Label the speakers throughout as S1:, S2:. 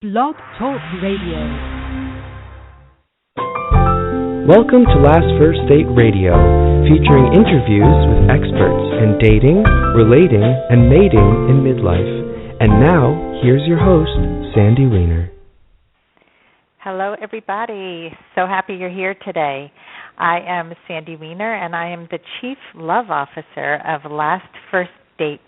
S1: Blog Talk Radio.
S2: Welcome to Last First Date Radio, featuring interviews with experts in dating, relating, and mating in midlife. And now, here's your host, Sandy Weiner.
S3: Hello, everybody. So happy you're here today. I am Sandy Weiner, and I am the Chief Love Officer of Last First Date.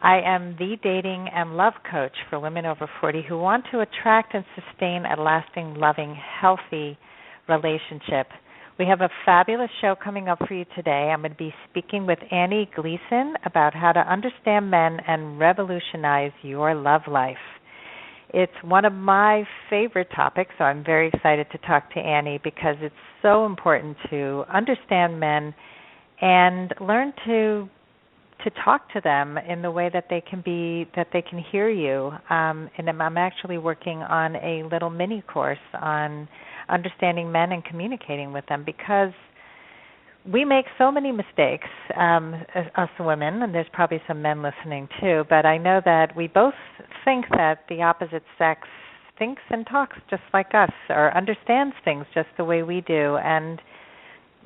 S3: I am the dating and love coach for women over 40 who want to attract and sustain a lasting, loving, healthy relationship. We have a fabulous show coming up for you today. I'm going to be speaking with Annie Gleason about how to understand men and revolutionize your love life. It's one of my favorite topics, so I'm very excited to talk to Annie because it's so important to understand men and learn to talk to them in the way that they can hear you. And I'm actually working on a little mini course on understanding men and communicating with them because we make so many mistakes, us women, and there's probably some men listening too, but I know that we both think that the opposite sex thinks and talks just like us or understands things just the way we do. And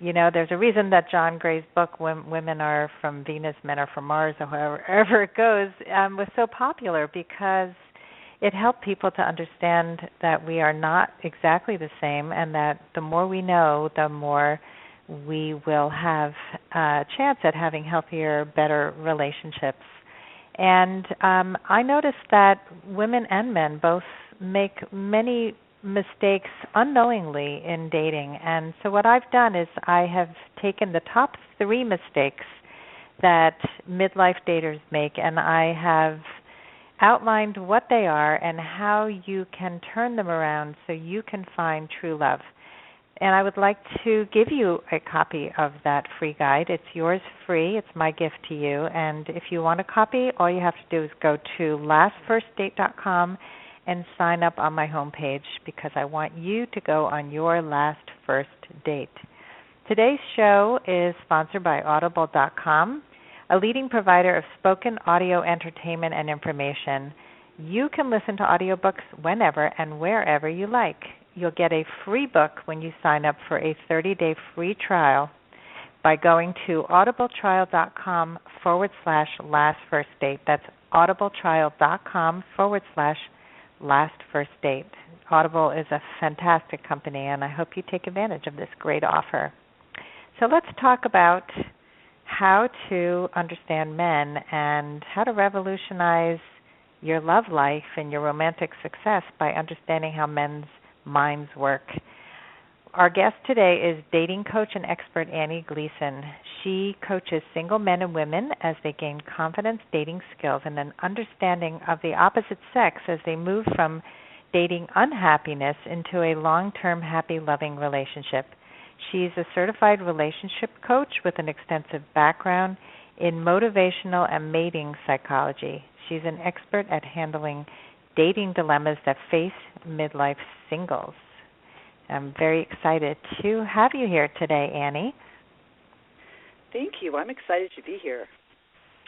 S3: you know, there's a reason that John Gray's book, Women Are from Venus, Men Are from Mars, or however it goes, was so popular because it helped people to understand that we are not exactly the same and that the more we know, the more we will have a chance at having healthier, better relationships. And I noticed that women and men both make many mistakes unknowingly in dating. And so what I've done is I have taken the top 3 mistakes that midlife daters make, and I have outlined what they are and how you can turn them around so you can find true love. And I would like to give you a copy of that free guide. It's yours free. It's my gift to you. And if you want a copy, all you have to do is go to lastfirstdate.com and sign up on my homepage because I want you to go on your last first date. Today's show is sponsored by Audible.com, a leading provider of spoken audio entertainment and information. You can listen to audiobooks whenever and wherever you like. You'll get a free book when you sign up for a 30-day free trial by going to audibletrial.com/lastfirstdate. That's audibletrial.com/last first date. Audible is a fantastic company, and I hope you take advantage of this great offer. So let's talk about how to understand men and how to revolutionize your love life and your romantic success by understanding how men's minds work. Our guest today is dating coach and expert Annie Gleason. She coaches single men and women as they gain confidence, dating skills, and an understanding of the opposite sex as they move from dating unhappiness into a long-term, happy, loving relationship. She's a certified relationship coach with an extensive background in motivational and mating psychology. She's an expert at handling dating dilemmas that face midlife singles. I'm very excited to have you here today, Annie.
S4: Thank you. I'm excited to be here.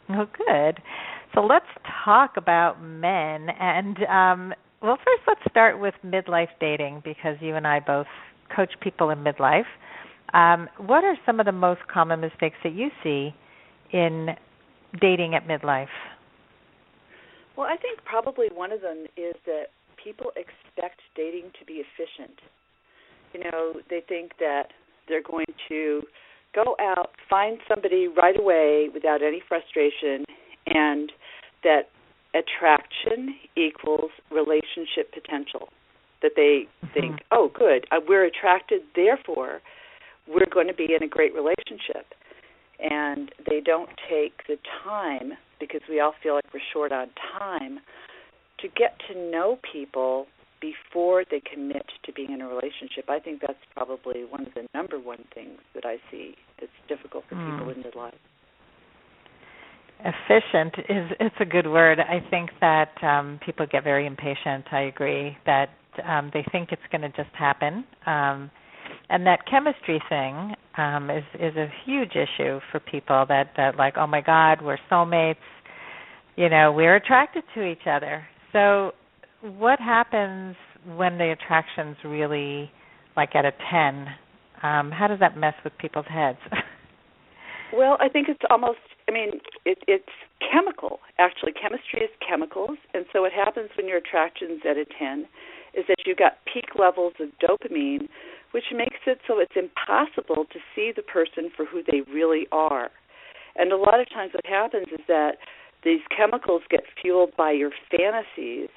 S3: Oh, good. So let's talk about men. And, first let's start with midlife dating because you and I both coach people in midlife. What are some of the most common mistakes that you see in dating at midlife?
S4: Well, I think probably one of them is that people expect dating to be efficient. You know, they think that they're going to go out, find somebody right away without any frustration, and that attraction equals relationship potential. That they think, oh, good, we're attracted, therefore we're going to be in a great relationship. And they don't take the time, because we all feel like we're short on time, to get to know people before they commit to being in a relationship. I think that's probably one of the number one things that I see that's difficult for people in midlife.
S3: Efficient it's a good word. I think that people get very impatient. I agree that they think it's going to just happen. And that chemistry thing is a huge issue for people that like, oh, my God, we're soulmates. You know, we're attracted to each other. So what happens when the attraction's really like at a 10? How does that mess with people's heads?
S4: Well, I think it's almost, it's chemical. Actually, chemistry is chemicals. And so what happens when your attraction's at a 10 is that you've got peak levels of dopamine, which makes it so it's impossible to see the person for who they really are. And a lot of times what happens is that these chemicals get fueled by your fantasies.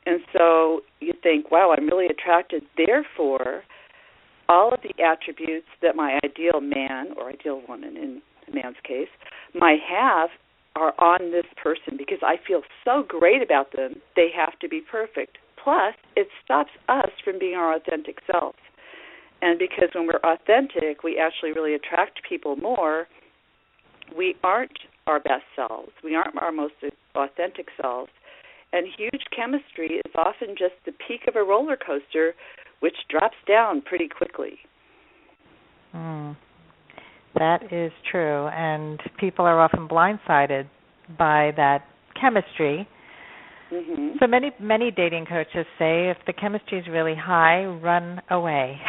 S4: And so you think, wow, I'm really attracted. Therefore, all of the attributes that my ideal man or ideal woman, in a man's case, might have are on this person because I feel so great about them, they have to be perfect. Plus, it stops us from being our authentic selves. And because when we're authentic, we actually really attract people more, we aren't our best selves. We aren't our most authentic selves. And huge chemistry is often just the peak of a roller coaster, which drops down pretty quickly.
S3: That is true. And people are often blindsided by that chemistry.
S4: Mm-hmm.
S3: So many dating coaches say if the chemistry is really high, run away.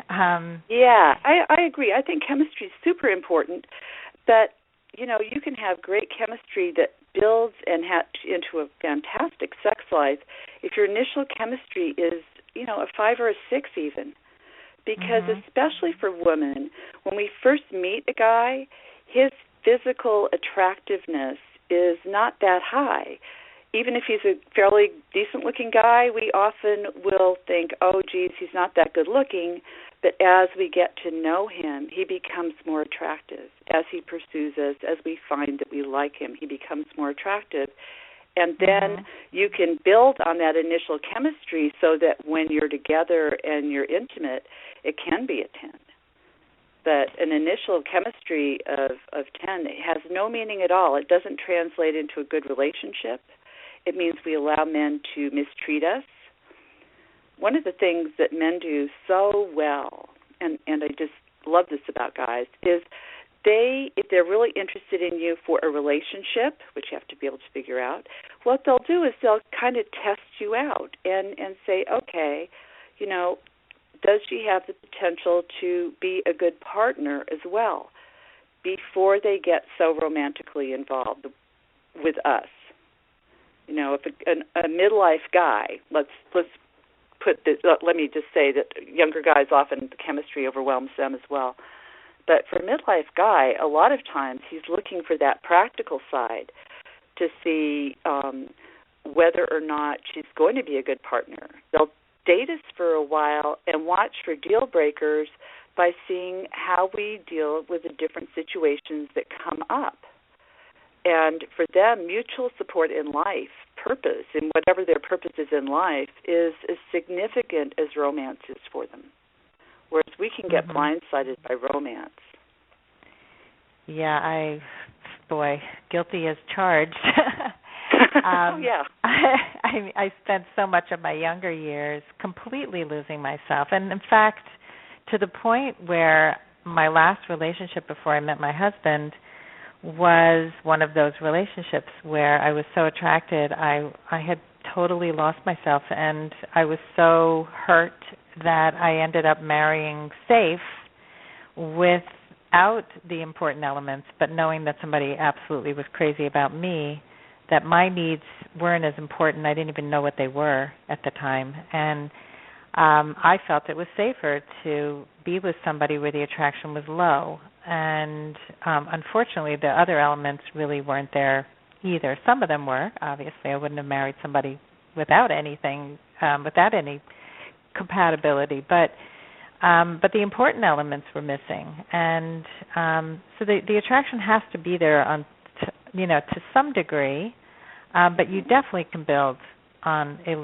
S4: Yeah, I agree. I think chemistry is super important. But, you can have great chemistry that builds and into a fantastic sex life if your initial chemistry is, a 5 or a 6 even. Because especially for women, when we first meet a guy, his physical attractiveness is not that high. Even if he's a fairly decent-looking guy, we often will think, oh, geez, he's not that good-looking. But as we get to know him, he becomes more attractive. As he pursues us, as we find that we like him, he becomes more attractive. And then you can build on that initial chemistry so that when you're together and you're intimate, it can be a 10. But an initial chemistry of 10 has no meaning at all. It doesn't translate into a good relationship. It means we allow men to mistreat us. One of the things that men do so well, and I just love this about guys, is if they're really interested in you for a relationship, which you have to be able to figure out, what they'll do is they'll kind of test you out and say, okay, does she have the potential to be a good partner as well before they get so romantically involved with us? If a midlife guy, let's put this, let me just say that younger guys often the chemistry overwhelms them as well. But for a midlife guy, a lot of times he's looking for that practical side to see whether or not she's going to be a good partner. They'll date us for a while and watch for deal breakers by seeing how we deal with the different situations that come up. And for them, mutual support in life, purpose, in whatever their purpose is in life, is as significant as romance is for them. Whereas we can get blindsided by romance.
S3: Yeah, guilty as charged.
S4: Yeah.
S3: I spent so much of my younger years completely losing myself. And in fact, to the point where my last relationship before I met my husband was one of those relationships where I was so attracted, I had totally lost myself, and I was so hurt that I ended up marrying safe without the important elements, but knowing that somebody absolutely was crazy about me, that my needs weren't as important. I didn't even know what they were at the time. And I felt it was safer to be with somebody where the attraction was low. And unfortunately, the other elements really weren't there either. Some of them were, obviously. I wouldn't have married somebody without anything, without any compatibility. But the important elements were missing. And so the attraction has to be there to some degree, but you definitely can build on a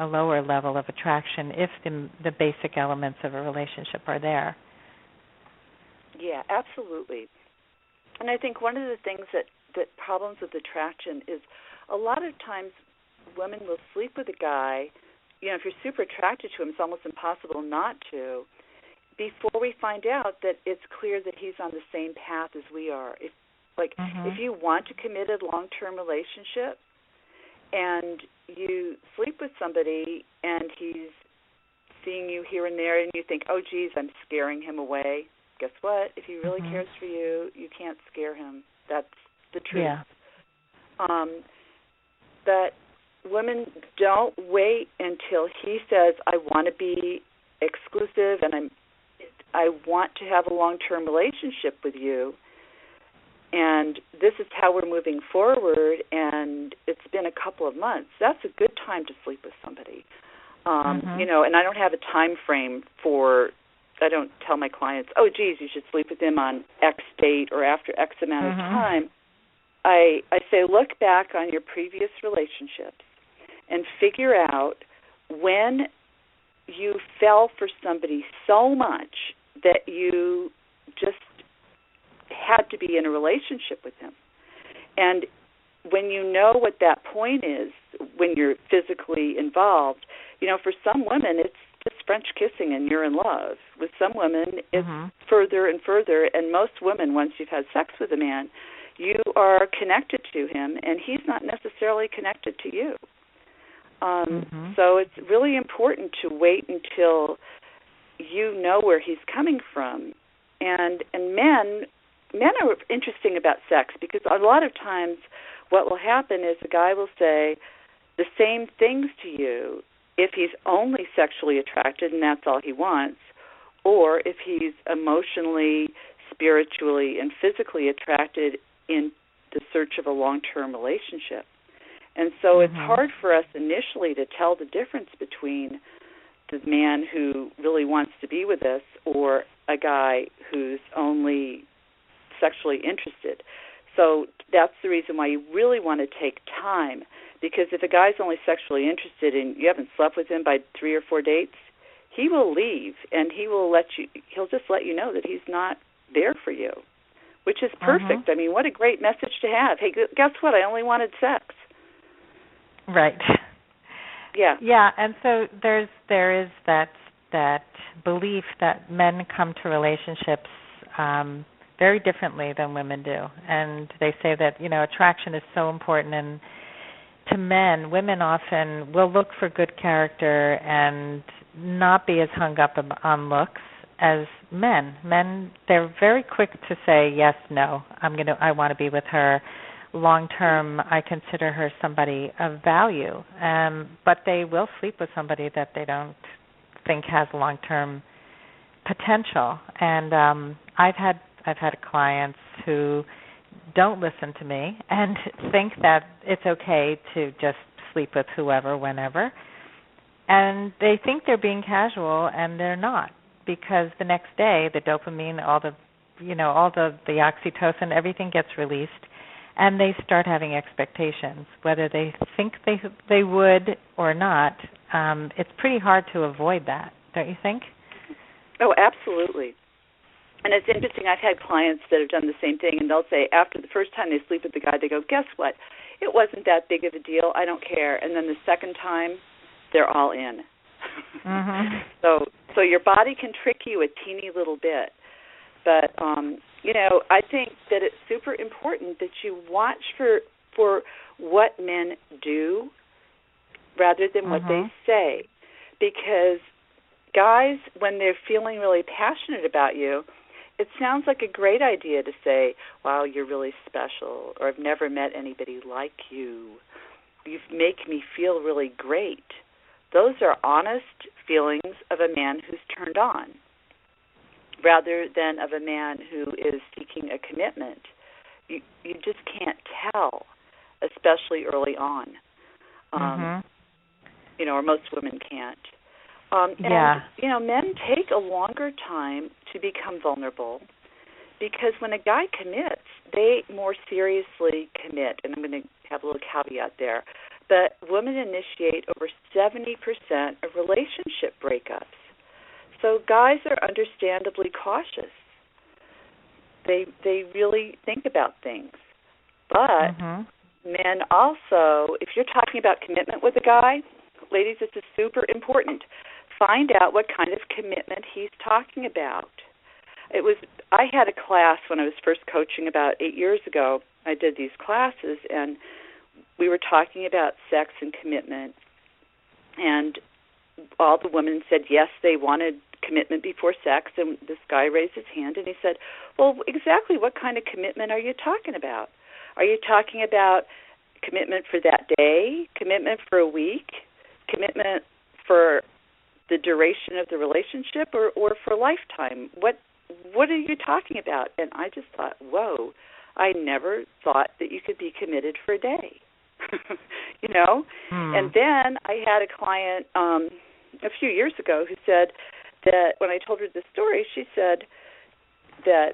S3: lower level of attraction if the basic elements of a relationship are there.
S4: Yeah, absolutely. And I think one of the things that problems with attraction is a lot of times women will sleep with a guy, if you're super attracted to him, it's almost impossible not to, before we find out that it's clear that he's on the same path as we are. If you want a committed long-term relationship and you sleep with somebody and he's seeing you here and there and you think, oh, geez, I'm scaring him away. Guess what? If he really cares for you, you can't scare him. That's the truth.
S3: Yeah.
S4: But women don't wait until he says, I want to be exclusive and I want to have a long-term relationship with you, and this is how we're moving forward, and it's been a couple of months. That's a good time to sleep with somebody. And I don't have a time frame I don't tell my clients, oh, geez, you should sleep with him on X date or after X amount of time. I say, look back on your previous relationships and figure out when you fell for somebody so much that you just had to be in a relationship with him. And when you know what that point is, when you're physically involved, for some women it's just French kissing and you're in love. With some women it's further and further, and most women, once you've had sex with a man, you are connected to him and he's not necessarily connected to you. So it's really important to wait until you know where he's coming from. And men are interesting about sex, because a lot of times what will happen is a guy will say the same things to you if he's only sexually attracted and that's all he wants, or if he's emotionally, spiritually, and physically attracted in the search of a long-term relationship. And so it's hard for us initially to tell the difference between the man who really wants to be with us or a guy who's only sexually interested. So that's the reason why you really want to take time, because if a guy's only sexually interested and you haven't slept with him by 3 or 4 dates, he will leave and he'll just let you know that he's not there for you, which is perfect. I mean, what a great message to have. Hey, guess what? I only wanted sex.
S3: Right.
S4: Yeah.
S3: Yeah, and so there is that belief that men come to relationships very differently than women do, and they say that attraction is so important. And to men, women often will look for good character and not be as hung up on looks as men. Men, they're very quick to say yes, no. I want to be with her. Long term, I consider her somebody of value, but they will sleep with somebody that they don't think has long-term potential. And I've had clients who don't listen to me and think that it's okay to just sleep with whoever, whenever, and they think they're being casual, and they're not, because the next day the dopamine, all the oxytocin, everything gets released. And they start having expectations, whether they think they would or not. It's pretty hard to avoid that, don't you think?
S4: Oh, absolutely. And it's interesting. I've had clients that have done the same thing, and they'll say after the first time they sleep with the guy, they go, guess what? It wasn't that big of a deal. I don't care. And then the second time, they're all in. So your body can trick you a teeny little bit. But, I think that it's super important that you watch for what men do rather than what they say. Because guys, when they're feeling really passionate about you, it sounds like a great idea to say, wow, you're really special, or I've never met anybody like you. You make me feel really great. Those are honest feelings of a man who's turned on, rather than of a man who is seeking a commitment. You just can't tell, especially early on. Or most women can't. And men take a longer time to become vulnerable, because when a guy commits, they more seriously commit. And I'm going to have a little caveat there. But women initiate over 70% of relationship breakups. So guys are understandably cautious. They really think about things. But men also, if you're talking about commitment with a guy, ladies, this is super important. Find out what kind of commitment he's talking about. I had a class when I was first coaching about 8 years ago. I did these classes, and we were talking about sex and commitment, and all the women said yes, they wanted commitment before sex, and this guy raised his hand and he said, well, exactly what kind of commitment are you talking about? Are you talking about commitment for that day, commitment for a week, commitment for the duration of the relationship, or for a lifetime? What are you talking about? And I just thought, whoa, I never thought that you could be committed for a day. You know? And then I had a client a few years ago who said that when I told her the story, she said that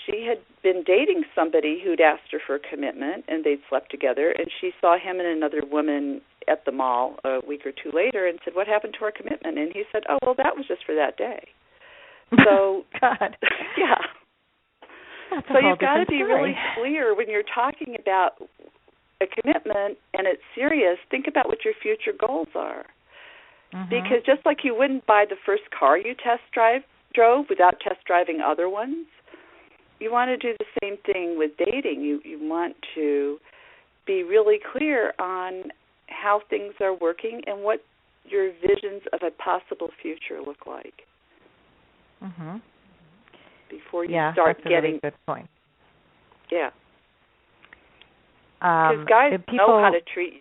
S4: she had been dating somebody who'd asked her for a commitment, and they'd slept together, and she saw him and another woman at the mall a week or two later and said, what happened to our commitment? And he said, oh, well, that was just for that day. So,
S3: God.
S4: Yeah.
S3: That's
S4: so you've got to be really clear when you're talking about a commitment and it's serious. Think about what your future goals are. Because just like you wouldn't buy the first car you drove without test driving other ones, you want to do the same thing with dating. You want to be really clear on how things are working and what your visions of a possible future look like. Before you start
S3: that's a
S4: getting...
S3: really good point.
S4: Yeah. Because guys know how to treat you.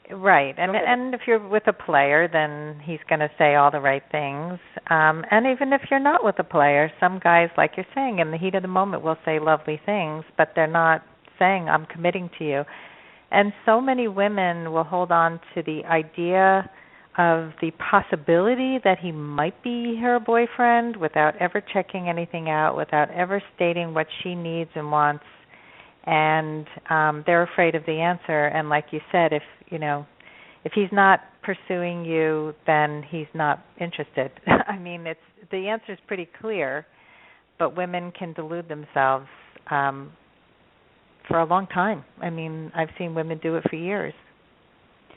S3: Right, and if you're with a player, then he's going to say all the right things. And even if you're not with a player, some guys, like you're saying, in the heat of the moment will say lovely things, but they're not saying, I'm committing to you. And so many women will hold on to the idea of the possibility that he might be her boyfriend without ever checking anything out, without ever stating what she needs and wants. And they're afraid of the answer. And like you said, if he's not pursuing you, then he's not interested. I mean, the answer is pretty clear, but women can delude themselves for a long time. I mean, I've seen women do it for years.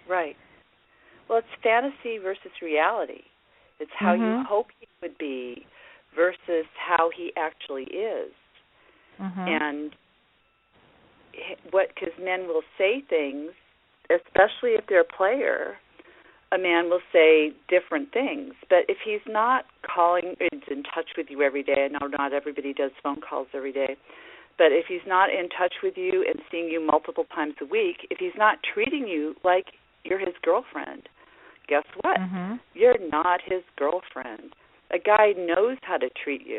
S4: Right. Well, it's fantasy versus reality. It's how you hope he would be versus how he actually is. And because men will say things, especially if they're a player, a man will say different things. But if he's not calling, is in touch with you every day, I know not everybody does phone calls every day, but if he's not in touch with you and seeing you multiple times a week, if he's not treating you like you're his girlfriend, guess what? You're not his girlfriend. A guy knows how to treat you.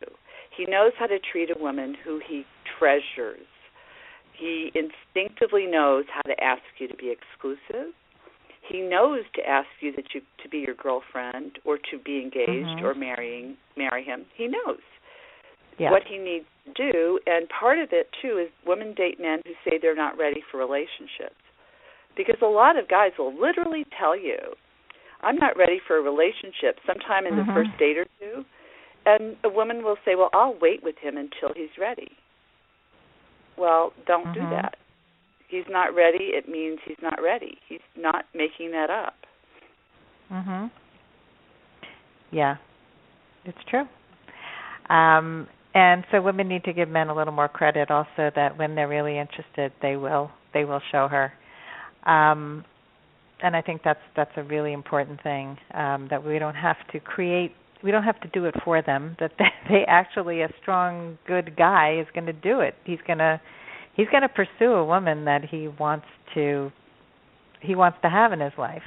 S4: He knows how to treat a woman who he treasures. He instinctively knows how to ask you to be exclusive. He knows to ask you to be your girlfriend or to be engaged or marry him. He knows what he needs to do. And part of it, too, is women date men who say they're not ready for relationships. Because a lot of guys will literally tell you, I'm not ready for a relationship sometime in the first date or two. And a woman will say, well, I'll wait with him until he's ready. Well, don't do that. He's not ready, it means he's not ready. He's not making that up.
S3: Yeah, it's true. And so women need to give men a little more credit also, that when they're really interested, they will show her. And I think that's a really important thing, that we don't have to do it for them, that they actually, a strong, good guy is going to do it. He's going to pursue a woman that he wants to have in his life.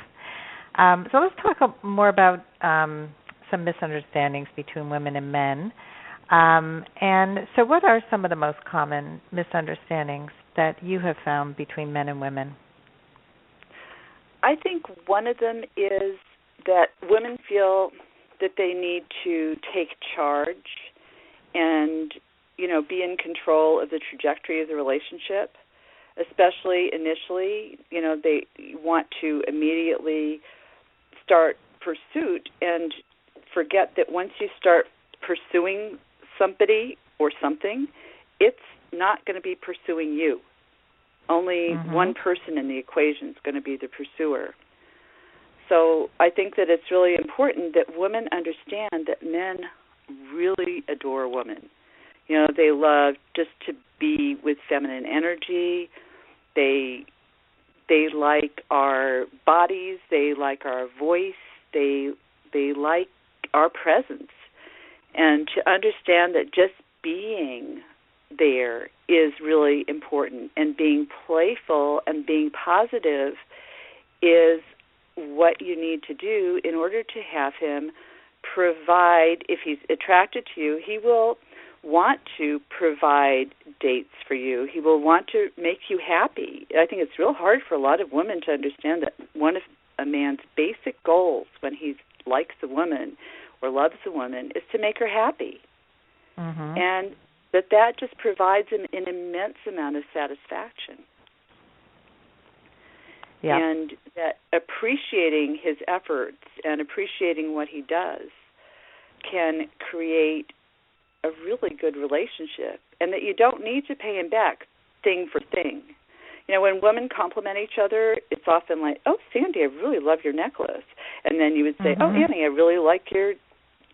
S3: So let's talk more about some misunderstandings between women and men. And so what are some of the most common misunderstandings that you have found between men and women?
S4: I think one of them is that women feel that they need to take charge and, be in control of the trajectory of the relationship, especially initially. They want to immediately start pursuit and forget that once you start pursuing somebody or something, it's not going to be pursuing you. Only one person in the equation is going to be the pursuer. So I think that it's really important that women understand that men really adore women. They love just to be with feminine energy. They They like our bodies. They like our voice. They like our presence. And to understand that just being there is really important, and being playful and being positive is what you need to do in order to have him provide. If he's attracted to you, he will want to provide dates for you. He will want to make you happy. I think it's real hard for a lot of women to understand that one of a man's basic goals when he likes a woman or loves a woman is to make her happy.
S3: Mm-hmm.
S4: And that just provides him an immense amount of satisfaction.
S3: Yep.
S4: And that appreciating his efforts and appreciating what he does can create a really good relationship, and that you don't need to pay him back thing for thing. You know, when women compliment each other, it's often like, "Oh, Sandy, I really love your necklace," and then you would say,
S3: Mm-hmm.
S4: "Oh, Annie, I really like your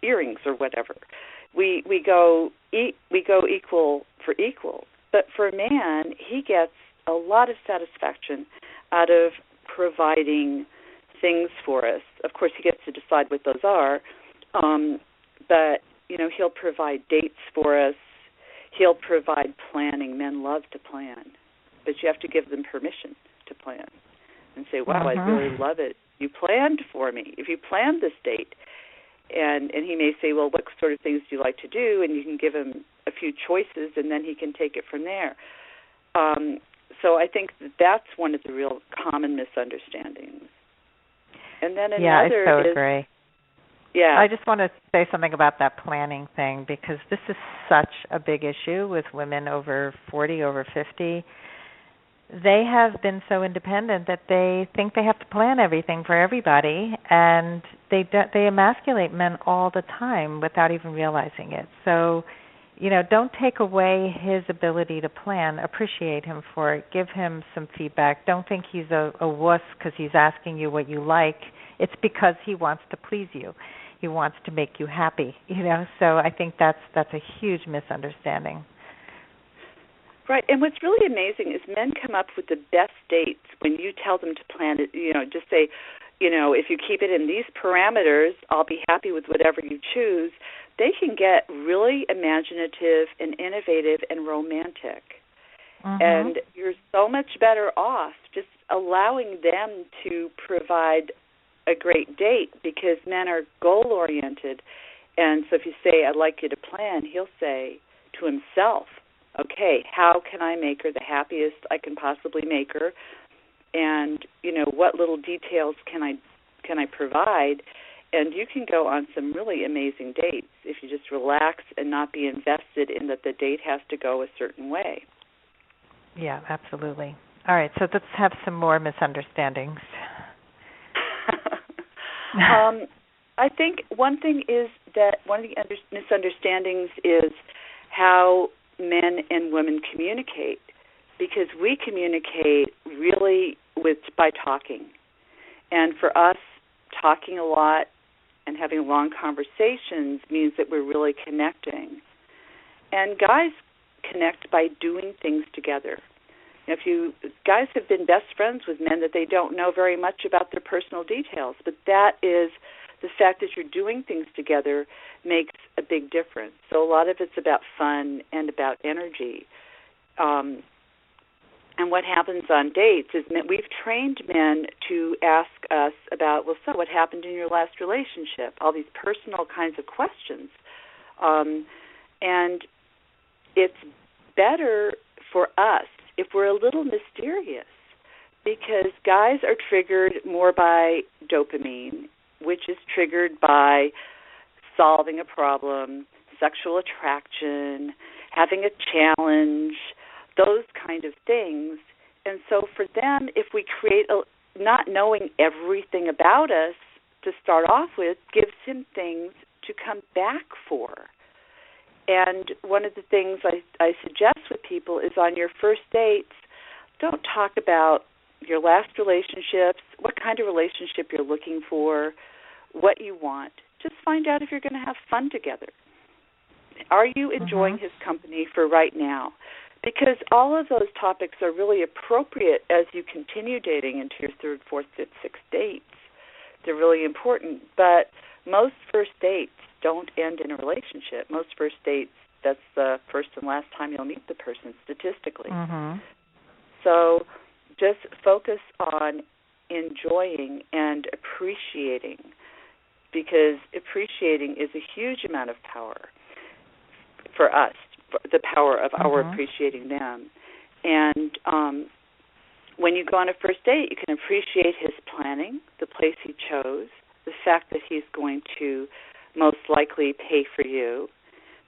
S4: earrings," or whatever. We go equal for equal. But for a man, he gets a lot of satisfaction out of providing things for us. Of course, he gets to decide what those are, but you know, he'll provide dates for us. He'll provide planning. Men love to plan, but you have to give them permission to plan and say, "Wow, I really love it. You planned for me. If you planned this date," and he may say, "Well, what sort of things do you like to do?" And you can give him a few choices, and then he can take it from there. So I think that's one of the real common misunderstandings. And then another
S3: I so agree.
S4: Yeah.
S3: I just want to say something about that planning thing, because this is such a big issue with women over 40, over 50. They have been so independent that they think they have to plan everything for everybody, and they emasculate men all the time without even realizing it. So, you know, don't take away his ability to plan. Appreciate him for it. Give him some feedback. Don't think he's a wuss because he's asking you what you like. It's because he wants to please you. He wants to make you happy, you know. So I think that's a huge misunderstanding.
S4: Right, and what's really amazing is men come up with the best dates when you tell them to plan it. You know, just say, you know, if you keep it in these parameters, I'll be happy with whatever you choose. They can get really imaginative and innovative and romantic.
S3: Mm-hmm.
S4: And you're so much better off just allowing them to provide a great date, because men are goal-oriented. And so if you say, "I'd like you to plan," he'll say to himself, "Okay, how can I make her the happiest I can possibly make her? And, you know, what little details can I provide?" And you can go on some really amazing dates if you just relax and not be invested in that the date has to go a certain way.
S3: Yeah, absolutely. All right, so let's have some more misunderstandings.
S4: I think one thing is that one of the misunderstandings is how men and women communicate, because we communicate really by talking. And for us, talking a lot and having long conversations means that we're really connecting. And guys connect by doing things together. Guys have been best friends with men that they don't know very much about their personal details, but that is the fact that you're doing things together makes a big difference. So a lot of it's about fun and about energy. And what happens on dates is that we've trained men to ask us about, well, so what happened in your last relationship? All these personal kinds of questions. And it's better for us if we're a little mysterious, because guys are triggered more by dopamine, which is triggered by solving a problem, sexual attraction, having a challenge, those kind of things. And so for them, if we create not knowing everything about us to start off with, gives him things to come back for. And one of the things I suggest with people is on your first dates, don't talk about your last relationships, what kind of relationship you're looking for, what you want. Just find out if you're going to have fun together. Are you enjoying his company for right now? Because all of those topics are really appropriate as you continue dating into your third, fourth, fifth, sixth dates. They're really important. But most first dates don't end in a relationship. Most first dates, that's the first and last time you'll meet the person statistically.
S3: Mm-hmm.
S4: So just focus on enjoying and appreciating, because appreciating is a huge amount of power for us, the power of our appreciating them. And when you go on a first date, you can appreciate his planning, the place he chose, the fact that he's going to most likely pay for you,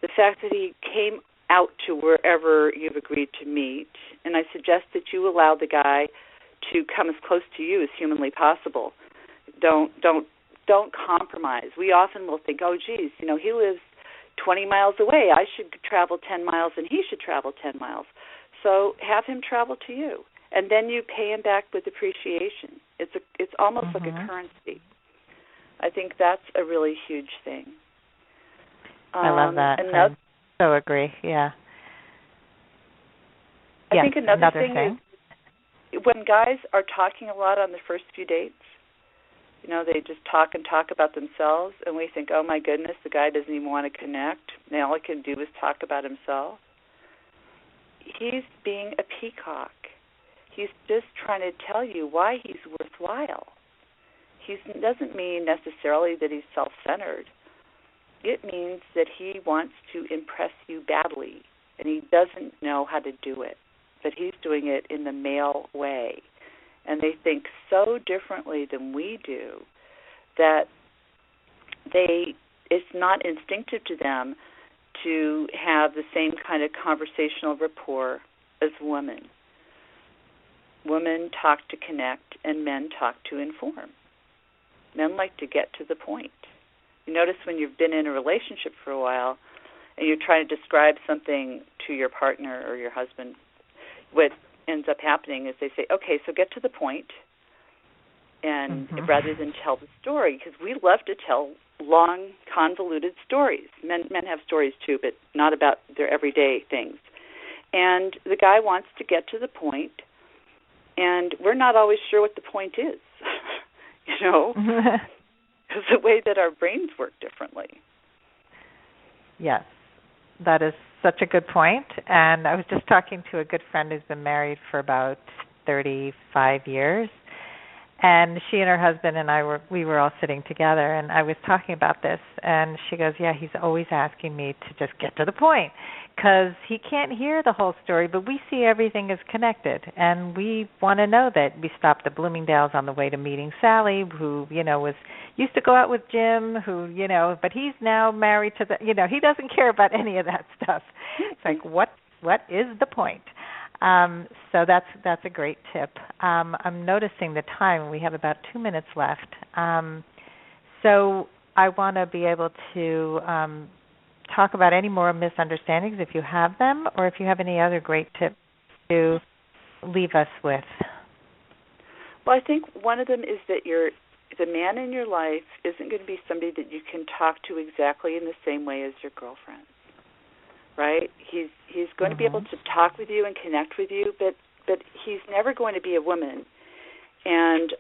S4: the fact that he came out to wherever you've agreed to meet. And I suggest that you allow the guy to come as close to you as humanly possible. Don't compromise. We often will think, oh, geez, he lives 20 miles away. I should travel 10 miles and he should travel 10 miles. So have him travel to you, and then you pay him back with appreciation. It's almost like a currency. I think that's a really huge thing.
S3: I love that. I so agree. Yeah.
S4: I think another thing is when guys are talking a lot on the first few dates, they just talk about themselves, and we think, oh, my goodness, the guy doesn't even want to connect. Now all he can do is talk about himself. He's being a peacock. He's just trying to tell you why he's worthwhile. He doesn't mean necessarily that he's self-centered. It means that he wants to impress you badly, and he doesn't know how to do it, but he's doing it in the male way. And they think so differently than we do that it's not instinctive to them to have the same kind of conversational rapport as women. Women talk to connect, and men talk to inform. Men like to get to the point. You notice when you've been in a relationship for a while and you're trying to describe something to your partner or your husband, what ends up happening is they say, okay, so get to the point, and rather than tell the story, because we love to tell long, convoluted stories. Men have stories too, but not about their everyday things. And the guy wants to get to the point, and we're not always sure what the point is, because the way that our brains work differently.
S3: Yes, that is such a good point. And I was just talking to a good friend who's been married for about 35 years. And she and her husband and we were all sitting together, and I was talking about this, and she goes, yeah, he's always asking me to just get to the point, because he can't hear the whole story, but we see everything as connected, and we want to know that we stopped at Bloomingdale's on the way to meeting Sally, who, used to go out with Jim, who, but he's now married to he doesn't care about any of that stuff. It's like, what is the point? So that's a great tip. I'm noticing the time. We have about 2 minutes left. So I want to be able to talk about any more misunderstandings if you have them, or if you have any other great tips to leave us with.
S4: Well, I think one of them is that the man in your life isn't going to be somebody that you can talk to exactly in the same way as your girlfriend. Right? He's going to be able to talk with you and connect with you, but he's never going to be a woman. And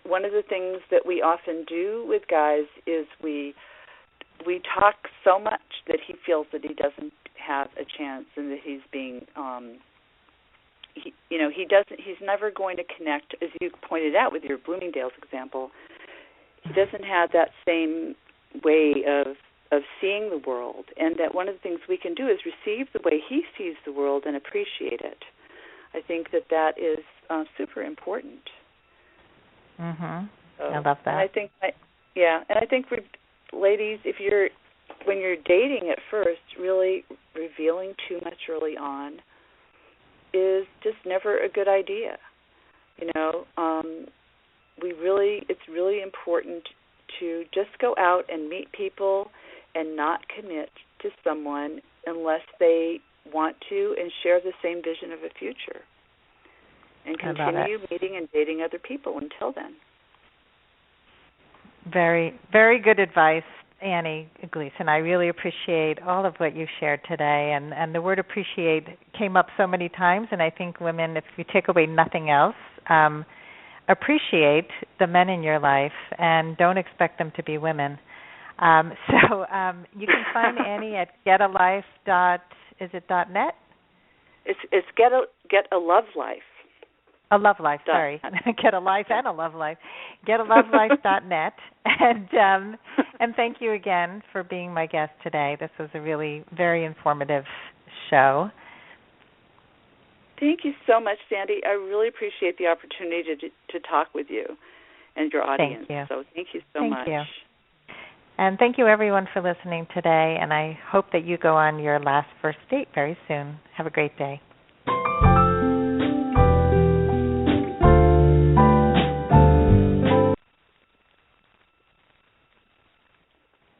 S4: one of the things that we often do with guys is we talk so much that he feels that he doesn't have a chance, and that he's being he's never going to connect, as you pointed out with your Bloomingdale's example. He doesn't have that same way of seeing the world, and that one of the things we can do is receive the way he sees the world and appreciate it. I think that is super important.
S3: So, I love that.
S4: And I think, ladies, when you're dating at first, really revealing too much early on is just never a good idea. It's really important to just go out and meet people and not commit to someone unless they want to and share the same vision of a future. And continue meeting and dating other people until then.
S3: Very, very good advice. Annie Gleason. I really appreciate all of what you've shared today, and the word appreciate came up so many times, and I think women, if you take away nothing else, appreciate the men in your life and don't expect them to be women. So you can find Annie at getalife.net?
S4: It's get a love life.
S3: A love life, sorry. Get a life and a love life. Getalovelife.net. And thank you again for being my guest today. This was a really very informative show.
S4: Thank you so much, Sandy. I really appreciate the opportunity to talk with you and your audience.
S3: Thank you.
S4: So thank you so much.
S3: Thank you. And thank you, everyone, for listening today. And I hope that you go on your last first date very soon. Have a great day.